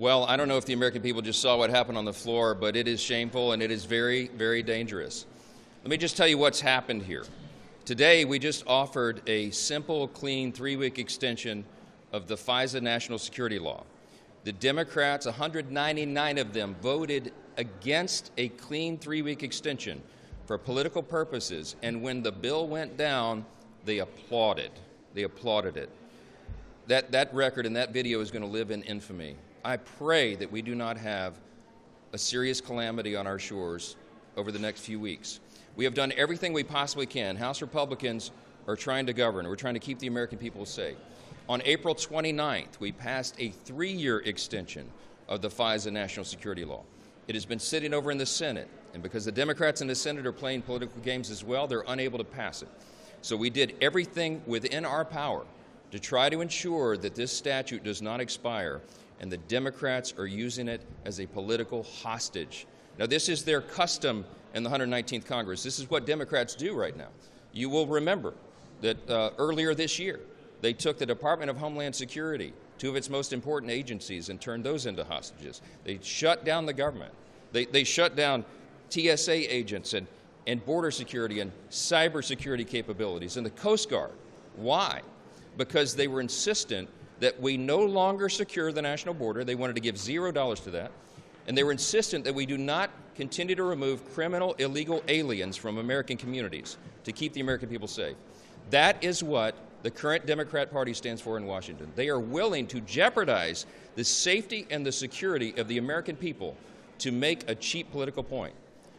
Well, I don't know if the American people just saw what happened on the floor, but it is shameful and it is very, very dangerous. Let me just tell you what's happened here. Today, we just offered a simple, clean 3-week extension of the FISA national security law. The Democrats, 199 of them, voted against a clean 3-week extension for political purposes, and when the bill went down, they applauded. They applauded it. That record and that video is going to live in infamy. I pray that we do not have a serious calamity on our shores over the next few weeks. We have done everything we possibly can. House Republicans are trying to govern. We're trying to keep the American people safe. On April 29th, we passed a 3-year extension of the FISA national security law. It has been sitting over in the Senate, and because the Democrats in the Senate are playing political games as well, they're unable to pass it. So we did everything within our power to try to ensure that this statute does not expire, and the Democrats are using it as a political hostage. Now, this is their custom in the 119th Congress. This is what Democrats do right now. You will remember that earlier this year, they took the Department of Homeland Security, 2 of its most important agencies, and turned those into hostages. They shut down the government. They shut down TSA agents and border security and cybersecurity capabilities and the Coast Guard. Why? Because they were insistent that we no longer secure the national border. They wanted to give $0 to that. And they were insistent that we do not continue to remove criminal, illegal aliens from American communities to keep the American people safe. That is what the current Democrat Party stands for in Washington. They are willing to jeopardize the safety and the security of the American people to make a cheap political point.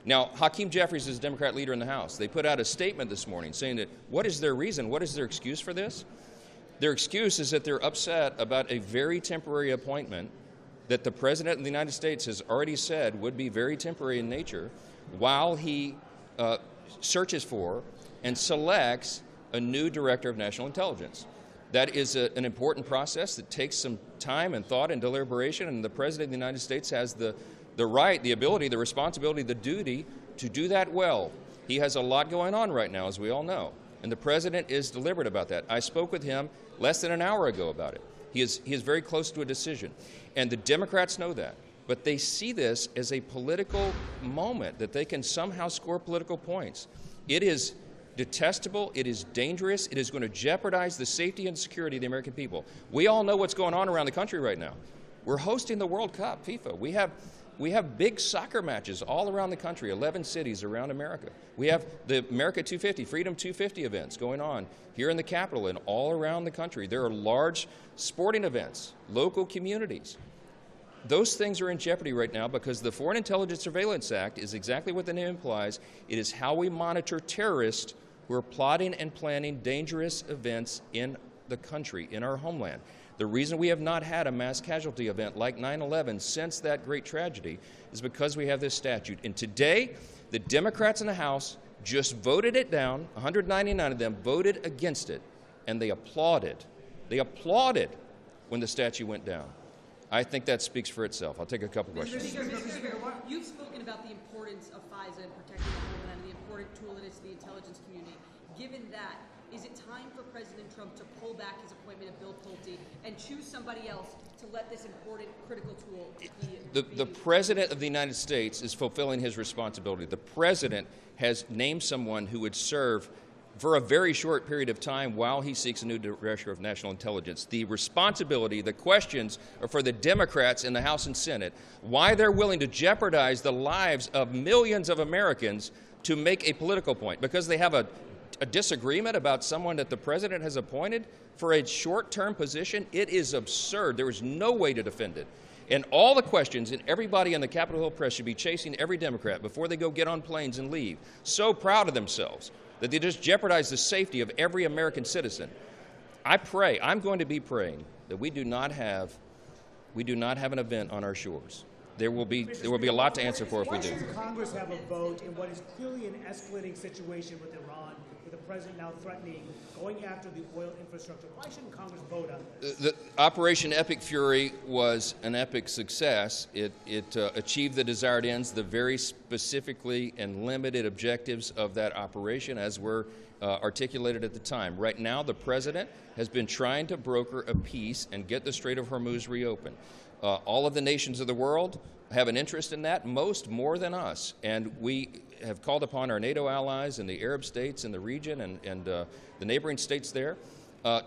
Now, Hakeem Jeffries is the Democrat leader in the House. They put out a statement this morning saying that what is their reason, what is their excuse for this? Their excuse is that they're upset about a very temporary appointment that the President of the United States has already said would be very temporary in nature while he searches for and selects a new Director of National Intelligence. That is an important process that takes some time and thought and deliberation, and the President of the United States has the right, the ability, the responsibility, the duty to do that well. He has a lot going on right now, as we all know, and the President is deliberate about that. I spoke with him less than an hour ago about it. He is very close to a decision, and the Democrats know that, but they see this as a political moment that they can somehow score political points. It is detestable, it is dangerous, it is going to jeopardize the safety and security of the American people. We all know what's going on around the country right now. We're hosting the World Cup, FIFA. We have big soccer matches all around the country, 11 cities around America. We have the America 250, Freedom 250 events going on here in the Capitol and all around the country. There are large sporting events, local communities. Those things are in jeopardy right now because the Foreign Intelligence Surveillance Act is exactly what the name implies. It is how we monitor terrorists who are plotting and planning dangerous events in the country, in our homeland. The reason we have not had a mass casualty event like 9/11 since that great tragedy is because we have this statute. And today, the Democrats in the House just voted it down. 199 of them voted against it, and they applauded. They applauded when the statute went down. I think that speaks for itself. I'll take a couple questions. You've spoken about the importance of FISA and protecting the homeland and the important tool it is to the intelligence community. Given that, is it time for President Trump to pull back his appointment of Bill Pulte and choose somebody else to let this important, critical tool be The President of the United States is fulfilling his responsibility. The President has named someone who would serve for a very short period of time while he seeks a new Director of National Intelligence. The responsibility, the questions are for the Democrats in the House and Senate, why they're willing to jeopardize the lives of millions of Americans to make a political point, because they have a disagreement about someone that the President has appointed for a short-term position. It is absurd. There is no way to defend it. And all the questions, and everybody on the Capitol Hill press should be chasing every Democrat before they go get on planes and leave, so proud of themselves that they just jeopardize the safety of every American citizen. I'm going to be praying that we do not have an event on our shores. There will be a lot to answer for if we do. Why should Congress have a vote in what is clearly an escalating situation with Iran, with the president now threatening going after the oil infrastructure? Why shouldn't Congress vote on this? The Operation Epic Fury was an epic success. It achieved the desired ends, the very specifically and limited objectives of that operation as were articulated at the time. Right now, the president has been trying to broker a peace and get the Strait of Hormuz reopened. All of the nations of the world have an interest in that, most more than us. And we have called upon our NATO allies and the Arab states in the region and the neighboring states there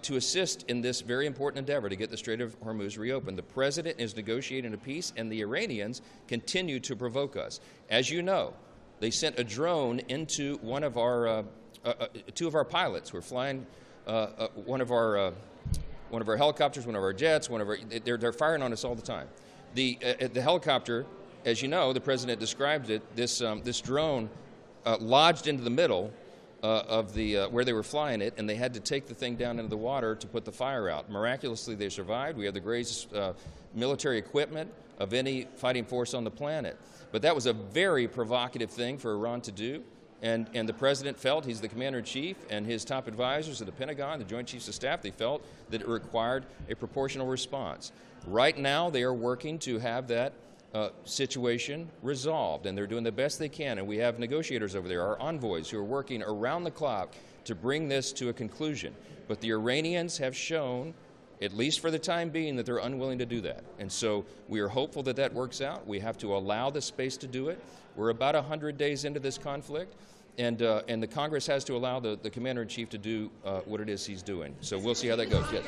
to assist in this very important endeavor to get the Strait of Hormuz reopened. The president is negotiating a peace, and the Iranians continue to provoke us. As you know, they sent a drone into one of our two of our pilots. We're flying one of our helicopters, one of our jets, they're firing on us all the time. The helicopter, as you know, the president described it, this drone lodged into the middle of where they were flying it, and they had to take the thing down into the water to put the fire out. Miraculously, they survived. We have the greatest military equipment of any fighting force on the planet. But that was a very provocative thing for Iran to do. And the president felt, he's the commander-in-chief, and his top advisors at the Pentagon, the Joint Chiefs of Staff, they felt that it required a proportional response. Right now, they are working to have that situation resolved, and they're doing the best they can. And we have negotiators over there, our envoys, who are working around the clock to bring this to a conclusion. But the Iranians have shown, at least for the time being, that they're unwilling to do that. And so we are hopeful that that works out. We have to allow the space to do it. We're about 100 days into this conflict. And the Congress has to allow the commander-in-chief to do what it is he's doing. So we'll see how that goes. Yes.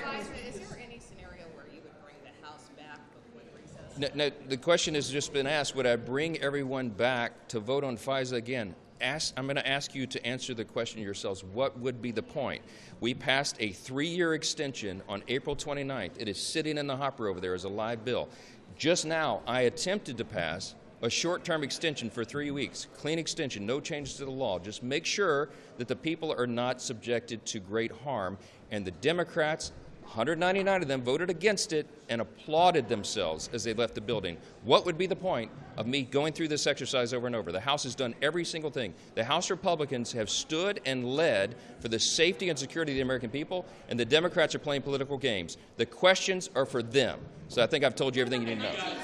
Is there any scenario where you would bring the House back before recess? No, the question has just been asked, would I bring everyone back to vote on FISA again? I'm going to ask you to answer the question yourselves. What would be the point? We passed a 3-year extension on April 29th. It is sitting in the hopper over there as a live bill. Just now, I attempted to pass a short-term extension for 3 weeks, clean extension, no changes to the law. Just make sure that the people are not subjected to great harm. And the Democrats, 199 of them, voted against it and applauded themselves as they left the building. What would be the point of me going through this exercise over and over? The House has done every single thing. The House Republicans have stood and led for the safety and security of the American people, and the Democrats are playing political games. The questions are for them. So I think I've told you everything you need to know.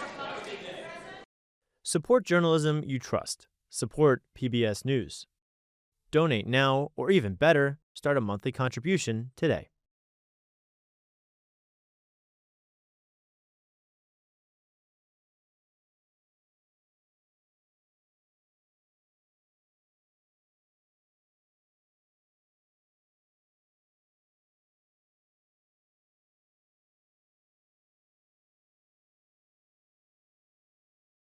Support journalism you trust. Support PBS News. Donate now, or even better, start a monthly contribution today.